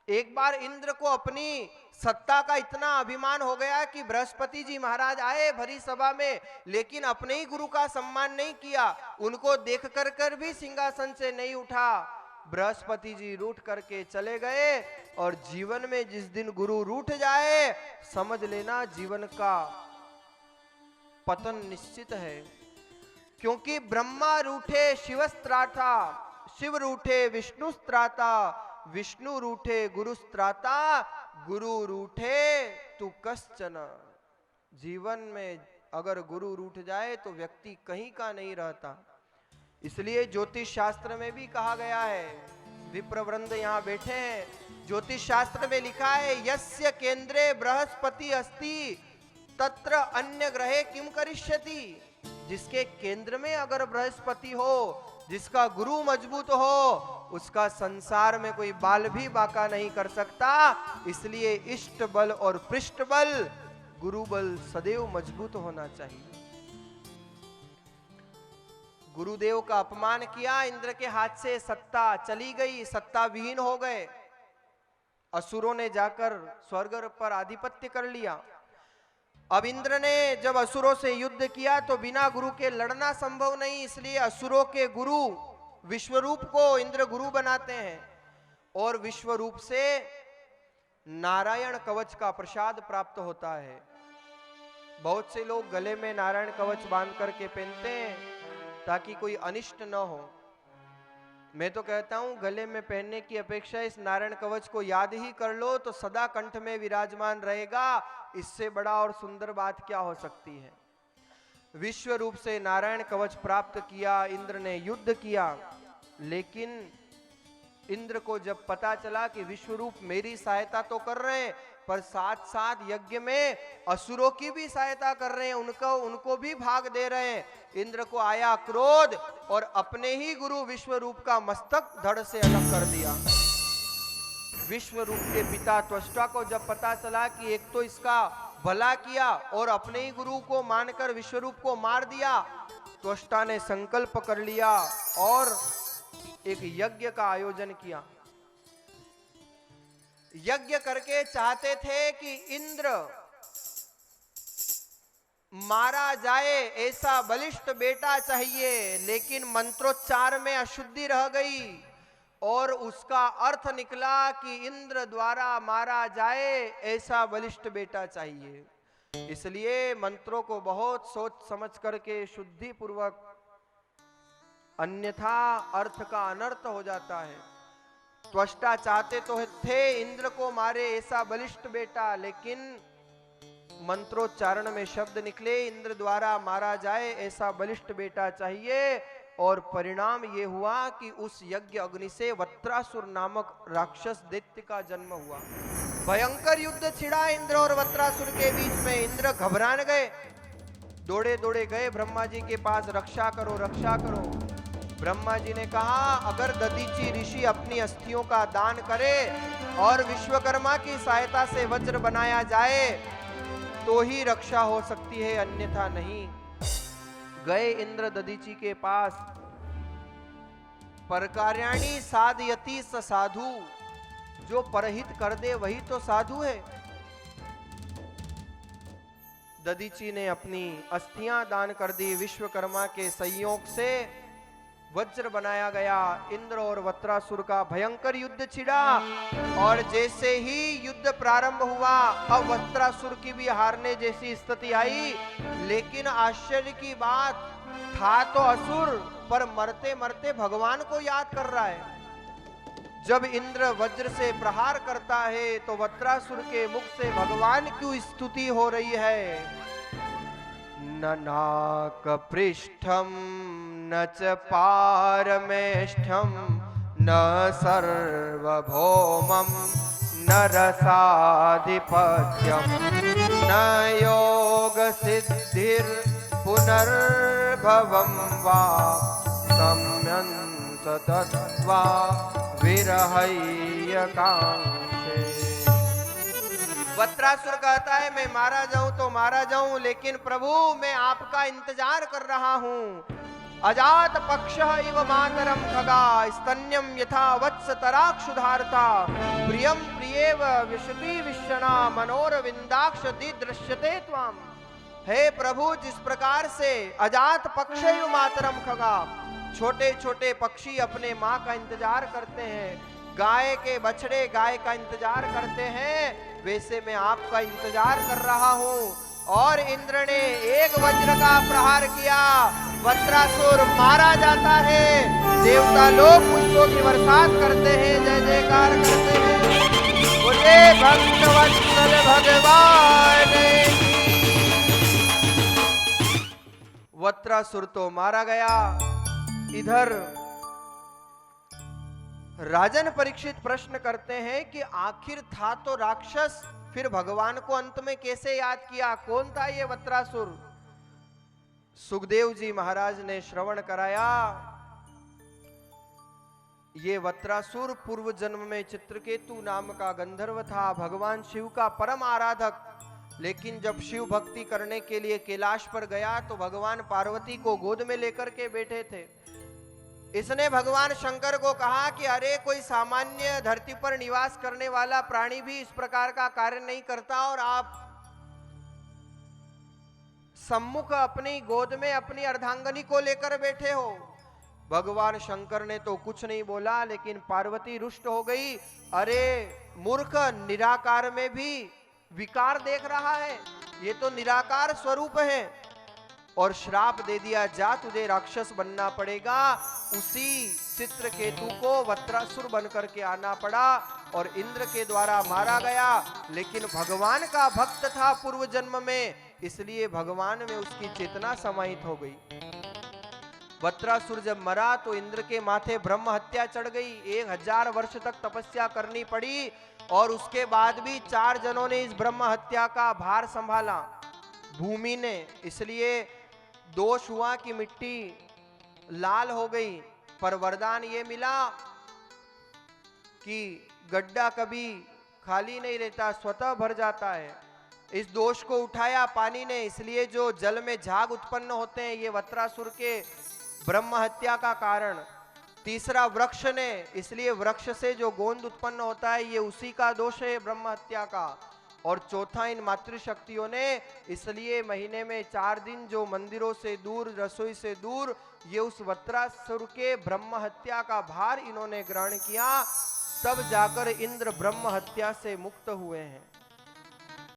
एक बार इंद्र को अपनी सत्ता का इतना अभिमान हो गया कि बृहस्पति जी महाराज आए भरी सभा में, लेकिन अपने ही गुरु का सम्मान नहीं किया, उनको देख कर भी सिंहासन से नहीं उठा। बृहस्पति जी रूठ करके चले गए। और जीवन में जिस दिन गुरु रूठ जाए, समझ लेना जीवन का पतन निश्चित है। क्योंकि ब्रह्मा रूठे शिवस्त्राता, शिव रूठे विष्णु स्त्राता, विष्णु रूठे गुरु स्त्राता, गुरु रूठे तू कश्चन। जीवन में अगर गुरु रूठ जाए तो व्यक्ति कहीं का नहीं रहता। इसलिए ज्योतिष शास्त्र में भी कहा गया है, विप्रवृंद यहाँ बैठे हैं, ज्योतिष शास्त्र में लिखा है, यस्य केंद्रे बृहस्पति अस्ति तत्र अन्य ग्रहे किम करिष्यति। जिसके केंद्र में अगर बृहस्पति हो, जिसका गुरु मजबूत हो, उसका संसार में कोई बाल भी बाका नहीं कर सकता। इसलिए इष्ट बल और पृष्ठ बल, गुरु बल सदैव मजबूत होना चाहिए। गुरुदेव का अपमान किया, इंद्र के हाथ से सत्ता चली गई, सत्ता विहीन हो गए। असुरों ने जाकर स्वर्ग पर आधिपत्य कर लिया। अब इंद्र ने जब असुरों से युद्ध किया तो बिना गुरु के लड़ना संभव नहीं, इसलिए असुरों के गुरु विश्वरूप को इंद्र गुरु बनाते हैं और विश्वरूप से नारायण कवच का प्रसाद प्राप्त होता है। बहुत से लोग गले में नारायण कवच बांध करके पहनते हैं ताकि कोई अनिष्ट न हो। मैं तो कहता हूं गले में पहनने की अपेक्षा इस नारायण कवच को याद ही कर लो तो सदा कंठ में विराजमान रहेगा। इससे बड़ा और सुंदर बात क्या हो सकती है। विश्व रूप से नारायण कवच प्राप्त किया, इंद्र ने युद्ध किया। लेकिन इंद्र को जब पता चला कि विश्व रूप मेरी सहायता तो कर रहे हैं, पर साथ साथ यज्ञ में असुरों की भी सहायता कर रहे हैं, उनको भी भाग दे रहे हैं, इंद्र को आया क्रोध और अपने ही गुरु विश्व रूप का मस्तक धड़ से अलग कर दिया। विश्व रूप के पिता त्वष्टा को जब पता चला कि एक तो इसका भला किया और अपने ही गुरु को मानकर विश्वरूप को मार दिया, त्वष्टा ने संकल्प कर लिया और एक यज्ञ का आयोजन किया। यज्ञ करके चाहते थे कि इंद्र मारा जाए, ऐसा बलिष्ठ बेटा चाहिए, लेकिन मंत्रोच्चार में अशुद्धि रह गई और उसका अर्थ निकला कि इंद्र द्वारा मारा जाए ऐसा बलिष्ठ बेटा चाहिए। इसलिए मंत्रों को बहुत सोच समझ करके शुद्धि पूर्वक, अन्यथा अर्थ का अनर्थ हो जाता है। त्वष्टा चाहते तो थे इंद्र को मारे ऐसा बलिष्ठ बेटा, लेकिन मंत्रोच्चारण में शब्द निकले इंद्र द्वारा मारा जाए ऐसा बलिष्ठ बेटा चाहिए। और परिणाम ये हुआ कि उस यज्ञ अग्नि से वत्रासुर नामक राक्षस दैत्य का जन्म हुआ। भयंकर युद्ध छिड़ा इंद्र और वत्रासुर के बीच में। इंद्र घबराने गए, दौड़े दौड़े गए ब्रह्मा जी के पास, रक्षा करो रक्षा करो। ब्रह्मा जी ने कहा अगर दधीचि ऋषि अपनी अस्थियों का दान करे और विश्वकर्मा की सहायता से वज्र बनाया जाए तो ही रक्षा हो सकती है, अन्यथा नहीं। गए इंद्र दधीचि के पास। परकार्याणि साधयति स साधु, जो परहित कर दे वही तो साधु है। दधीचि ने अपनी अस्थियां दान कर दी। विश्वकर्मा के संयोग से वज्र बनाया गया। इंद्र और वत्रासुर का भयंकर युद्ध छिड़ा और जैसे ही युद्ध प्रारंभ हुआ, अब वत्रासुर की भी हारने जैसी स्थिति आई। लेकिन आश्चर्य की बात, था तो असुर पर मरते मरते भगवान को याद कर रहा है। जब इंद्र वज्र से प्रहार करता है तो वत्रासुर के मुख से भगवान की स्तुति हो रही है। न नाक पृष्ठम न च पारमेष्ठम न सर्वभौमं न रसाधिपत्यम न योग सिद्धिर पुनर्भवं वा सम्यं सतत्वा विरहय्य कांक्षे। वत्रासुर कहता है मैं मारा जाऊं तो मारा जाऊं, लेकिन प्रभु मैं आपका इंतजार कर रहा हूं। अजात पक्षः इव मातरम खगा स्तन्यम यथा वत्स तराक्षुधार्ता प्रियम प्रियेव विशति विश्वना मनोरविंदाक्ष दृश्यते त्वाम। हे प्रभु, जिस प्रकार से अजात पक्ष इव मातरम खगा, छोटे छोटे पक्षी अपने माँ का इंतजार करते हैं, गाय के बछड़े गाय का इंतजार करते हैं, वैसे मैं आपका इंतजार कर रहा हूँ। और इंद्र ने एक वज्र का प्रहार किया, वज्रासुर मारा जाता है, देवता लोग पुष्पों की बरसात करते हैं, जय जयकार करते हैं। बोले भक्तवत्सल भगवान। वज्रासुर तो मारा गया। इधर राजन परीक्षित प्रश्न करते हैं कि आखिर था तो राक्षस, फिर भगवान को अंत में कैसे याद किया? कौन था ये वज्रासुर? सुखदेव जी महाराज ने श्रवण कराया, ये वज्रासुर पूर्व जन्म में चित्रकेतु नाम का गंधर्व था, भगवान शिव का परम आराधक। लेकिन जब शिव भक्ति करने के लिए कैलाश पर गया तो भगवान पार्वती को गोद में लेकर के बैठे थे। इसने भगवान शंकर को कहा कि अरे, कोई सामान्य धरती पर निवास करने वाला प्राणी भी इस प्रकार का कार्य नहीं करता, और आप सम्मुख अपनी गोद में अपनी अर्धांगनी को लेकर बैठे हो। भगवान शंकर ने तो कुछ नहीं बोला, लेकिन पार्वती रुष्ट हो गई। अरे मूर्ख, निराकार में भी विकार देख रहा है, ये तो निराकार स्वरूप है। और श्राप दे दिया, जा तुझे राक्षस बनना पड़ेगा। उसी चित्रकेतु को वज्रासुर बनकर के आना पड़ा और इंद्र के द्वारा मारा गया। लेकिन भगवान का भक्त था पूर्व जन्म में, इसलिए भगवान में उसकी चेतना समाहित हो गई। वज्रासुर जब मरा तो इंद्र के माथे ब्रह्म हत्या चढ़ गई। 1000 वर्ष तक तपस्या करनी पड़ी और उसके बाद भी 4 जनों ने इस ब्रह्म हत्या का भार संभाला, भूमि ने। इसलिए दोष हुआ कि मिट्टी लाल हो गई, पर वरदान ये मिला कि गड्ढा कभी खाली नहीं रहता, स्वतः भर जाता है। इस दोष को उठाया पानी ने, इसलिए जो जल में झाग उत्पन्न होते हैं ये वज्रासुर के ब्रह्म हत्या का कारण। तीसरा वृक्ष ने, इसलिए वृक्ष से जो गोंद उत्पन्न होता है ये उसी का दोष है ब्रह्म हत्या का। और चौथा इन मातृशक्तियों ने, इसलिए महीने में 4 दिन जो मंदिरों से दूर, रसोई से दूर, ये उस वज्रासुर के ब्रह्म हत्या का भार इन्होंने ग्रहण किया, तब जाकर इंद्र ब्रह्म हत्या से मुक्त हुए हैं।